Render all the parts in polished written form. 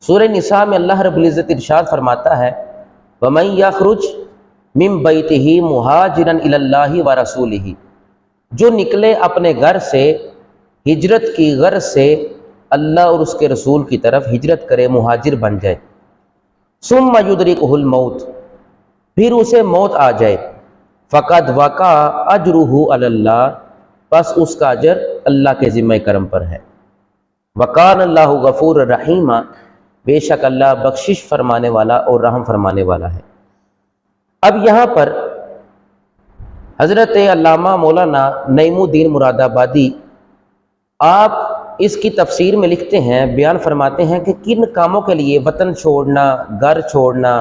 سورہ نساء میں اللہ رب العزت ارشاد فرماتا ہے وَمَن يَخْرُجْ مِن بَيْتِهِ مُهَاجِرًا إِلَى اللَّهِ وَرَسُولِهِ، جو نکلے اپنے گھر سے ہجرت کی غرض سے اللہ اور اس کے رسول کی طرف ہجرت کرے، مہاجر بن جائے، ثُمَّ يُدْرِكُهُ الْمَوْتُ، پھر اسے موت آ جائے، فَقَدْ وَقَعَ أَجْرُهُ عَلَى اللَّهِ، پس اس کا اجر اللہ کے ذمہ کرم پر ہے۔ وَقَانَ اللَّهُ غَفُورًا رَحِيمًا، بے شک اللہ بخشش فرمانے والا اور رحم فرمانے والا ہے۔ اب یہاں پر حضرت علامہ مولانا نعیم الدین مراد آبادی آپ اس کی تفسیر میں لکھتے ہیں، بیان فرماتے ہیں کہ کن کاموں کے لیے وطن چھوڑنا، گھر چھوڑنا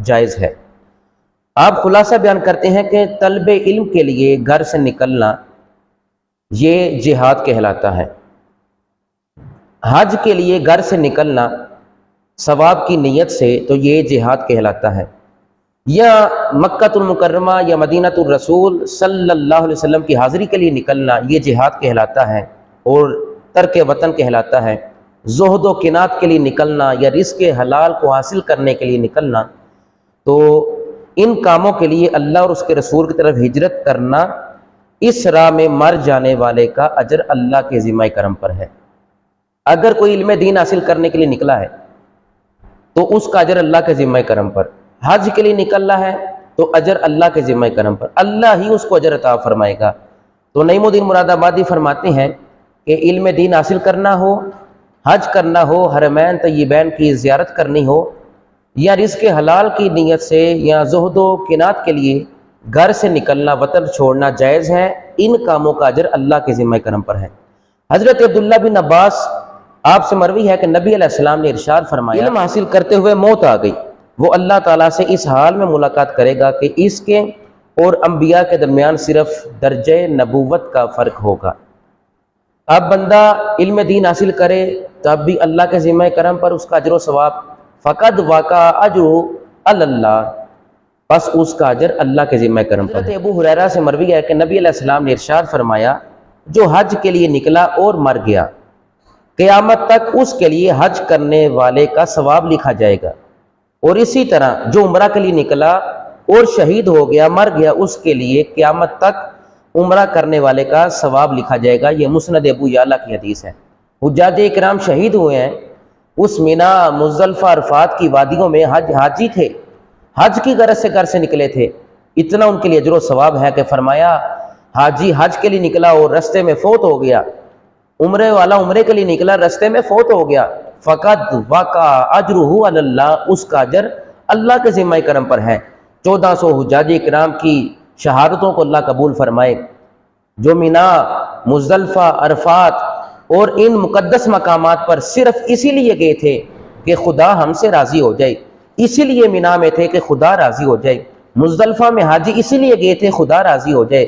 جائز ہے۔ آپ خلاصہ بیان کرتے ہیں کہ طلب علم کے لیے گھر سے نکلنا یہ جہاد کہلاتا ہے، حج کے لیے گھر سے نکلنا ثواب کی نیت سے تو یہ جہاد کہلاتا ہے، یا مکۃ المکرمہ یا مدینہ الرسول صلی اللہ علیہ وسلم کی حاضری کے لیے نکلنا یہ جہاد کہلاتا ہے اور ترک وطن کہلاتا ہے۔ زہد و قناعت کے لیے نکلنا یا رزق حلال کو حاصل کرنے کے لیے نکلنا، تو ان کاموں کے لیے اللہ اور اس کے رسول کی طرف ہجرت کرنا، اس راہ میں مر جانے والے کا اجر اللہ کے ذمہ کرم پر ہے۔ اگر کوئی علم دین حاصل کرنے کے لیے نکلا ہے تو اس کا اجر اللہ کے ذمہ کرم پر، حج کے لیے نکلنا ہے تو اجر اللہ کے ذمہ کرم پر، اللہ ہی اس کو اجر عطا فرمائے گا۔ تو نعیم الدین مراد آبادی فرماتے ہیں کہ علم دین حاصل کرنا ہو، حج کرنا ہو، حرمین طیبین کی زیارت کرنی ہو، یا رزق حلال کی نیت سے یا زہد و قناعت کے لیے گھر سے نکلنا، وطن چھوڑنا جائز ہے، ان کاموں کا اجر اللہ کے ذمہ کرم پر ہے۔ حضرت عبداللہ بن عباس آپ سے مروی ہے کہ نبی علیہ السلام نے ارشاد فرمایا، علم حاصل کرتے ہوئے موت آ گئی، وہ اللہ تعالیٰ سے اس حال میں ملاقات کرے گا کہ اس کے اور انبیاء کے درمیان صرف درجہ نبوت کا فرق ہوگا۔ اب بندہ علم دین حاصل کرے تب بھی اللہ کے ذمہ کرم پر اس کا اجر و ثواب، فقد وقع اجرہ علی اللہ، پس اس کا اجر اللہ کے ذمہ کرم پر۔ حضرت ابو ہریرہ سے مروی ہے کہ نبی علیہ السلام نے ارشاد فرمایا، جو حج کے لیے نکلا اور مر گیا، قیامت تک اس کے لیے حج کرنے والے کا ثواب لکھا جائے گا، اور اسی طرح جو عمرہ کے لیے نکلا اور شہید ہو گیا، مر گیا، اس کے لیے قیامت تک عمرہ کرنے والے کا ثواب لکھا جائے گا۔ یہ مسند ابو یعلا کی حدیث ہے۔ حجاج اکرام شہید ہوئے ہیں اس مینا، مزدلفہ، عرفات کی وادیوں میں، حاجی تھے، حج کی غرض سے گھر سے نکلے تھے، اتنا ان کے لیے اجر و ثواب ہے کہ فرمایا حاجی حج کے لیے نکلا اور رستے میں فوت ہو گیا، عمرے والا عمرے کے لیے نکلا، رستے میں فوت ہو گیا، فقد وقع اجرہ علی اللہ، اس کا اجر اللہ کے ذمہ کرم پر ہے۔ 1400 حجاج اکرام کی شہادتوں کو اللہ قبول فرمائے، جو مینا، مزدلفہ، عرفات اور ان مقدس مقامات پر صرف اسی لیے گئے تھے کہ خدا ہم سے راضی ہو جائے، اسی لیے مینا میں تھے کہ خدا راضی ہو جائے، مزدلفہ میں حاجی اسی لیے گئے تھے خدا راضی ہو جائے،